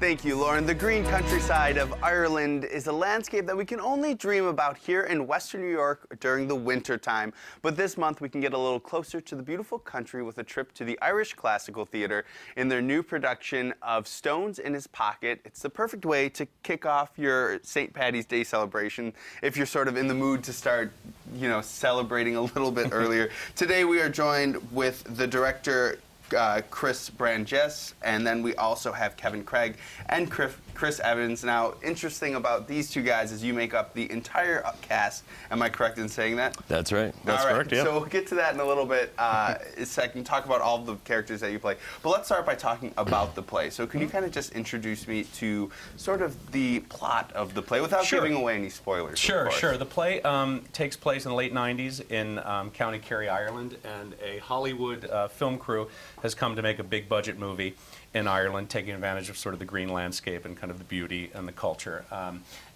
Thank you, Lauren. The green countryside of Ireland is a landscape that we can only dream about here in Western New York during the winter time. But this month we can get a little closer to the beautiful country with a trip to the Irish Classical Theatre in their new production of Stones in His Pocket. It's the perfect way to kick off your St. Paddy's Day celebration if you're sort of in the mood to start, celebrating a little bit earlier. Today we are joined with the director, Chris Branges, and then we also have Kevin Craig and Chris Evans. Now, interesting about these two guys is you make up the entire cast. Am I correct in saying that? That's right. That's correct, yeah. So we'll get to that in a little bit, in a second, talk about all the characters that you play. But let's start by talking about the play. So can you kind of just introduce me to sort of the plot of the play without giving away any spoilers? Sure. The play takes place in the late 90s in County Kerry, Ireland, and a Hollywood film crew has come to make a big budget movie in Ireland, taking advantage of sort of the green landscape and kind of the beauty and the culture.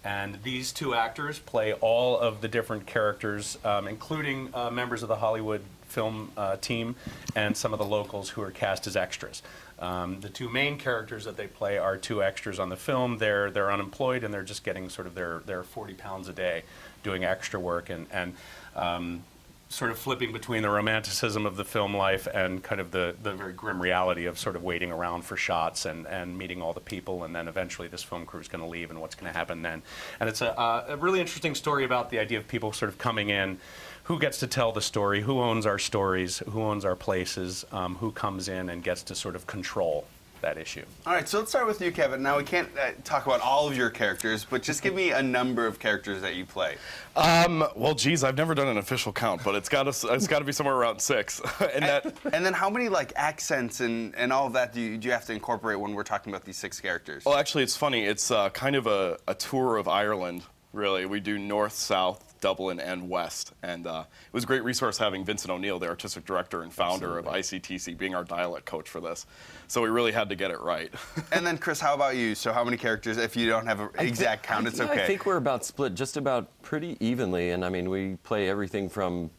And these two actors play all of the different characters, including members of the Hollywood film team and some of the locals who are cast as extras. The two main characters that they play are two extras on the film. They're unemployed and they're just getting sort of their 40 pounds a day doing extra work and sort of flipping between the romanticism of the film life and kind of the very grim reality of sort of waiting around for shots and meeting all the people, and then eventually this film crew is going to leave and what's going to happen then. And it's a really interesting story about the idea of people sort of coming in, who gets to tell the story, who owns our stories, who owns our places, who comes in and gets to sort of control that issue. All right, so let's start with you, Kevin. Now, we can't talk about all of your characters, but just give me a number of characters that you play. Well, geez, I've never done an official count, but it's got to be somewhere around 6. and then how many accents and all of that do you have to incorporate when we're talking about these 6 characters? Well, actually, it's funny. It's kind of a tour of Ireland, really. We do north, south, Dublin, and West. And it was a great resource having Vincent O'Neill, the artistic director and founder of ICTC, being our dialect coach for this. So we really had to get it right. And then, Chris, how about you? So how many characters, if you don't have an exact count, it's okay. I think we're about split just about pretty evenly. And I mean, we play everything from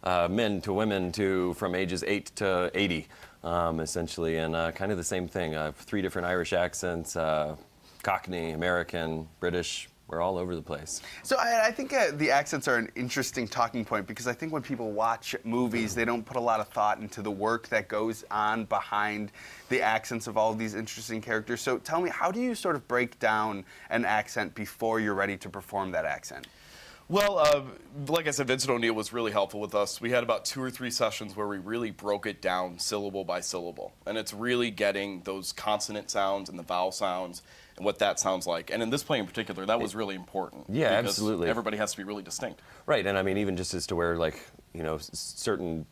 men to women to from ages 8 to 80, essentially. And kind of the same thing. 3 different Irish accents, Cockney, American, British. We're all over the place. So I think the accents are an interesting talking point, because I think when people watch movies, they don't put a lot of thought into the work that goes on behind the accents of all of these interesting characters. So tell me, how do you sort of break down an accent before you're ready to perform that accent? Well, like I said, Vincent O'Neill was really helpful with us. We had about 2 or 3 sessions where we really broke it down syllable by syllable. And it's really getting those consonant sounds and the vowel sounds and what that sounds like. And in this play in particular, that was really important. Yeah, absolutely. Everybody has to be really distinct. Right, and I mean, even just as to where, certain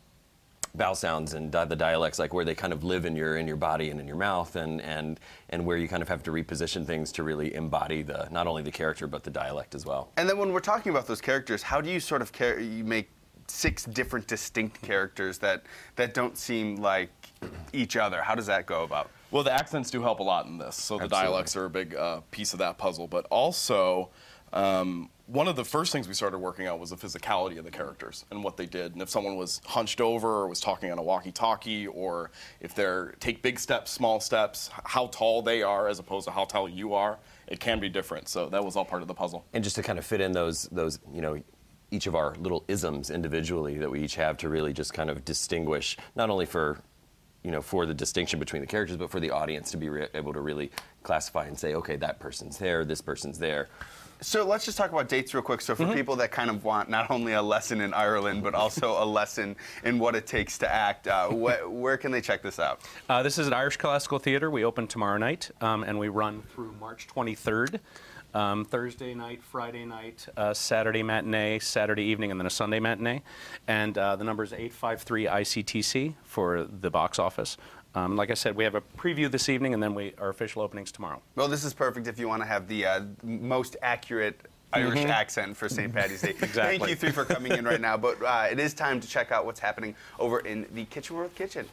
vowel sounds and the dialects, where they kind of live in your body and in your mouth, and where you kind of have to reposition things to really embody not only the character but the dialect as well. And then when we're talking about those characters, how do you sort of you make 6 different distinct characters that don't seem like each other? How does that go about? Well, the accents do help a lot in this, so the dialects are a big piece of that puzzle. But also, one of the first things we started working on was the physicality of the characters and what they did. And if someone was hunched over or was talking on a walkie-talkie, or if they're take big steps, small steps, how tall they are as opposed to how tall you are, it can be different. So that was all part of the puzzle. And just to kind of fit in those each of our little isms individually that we each have to really just kind of distinguish, not only for the distinction between the characters, but for the audience to be able to really classify and say, okay, that person's there, this person's there. So let's just talk about dates real quick. So for people that kind of want not only a lesson in Ireland, but also a lesson in what it takes to act, where can they check this out? This is at Irish Classical Theatre. We open tomorrow night, and we run through March 23rd. Thursday night, Friday night, Saturday matinee, Saturday evening, and then a Sunday matinee. And the number is 853-ICTC for the box office. Like I said, we have a preview this evening, and then our official openings tomorrow. Well, this is perfect if you want to have the most accurate Irish accent for St. Paddy's Day. Exactly. Thank you 3 for coming in right now, but it is time to check out what's happening over in the Kitchen World Kitchen.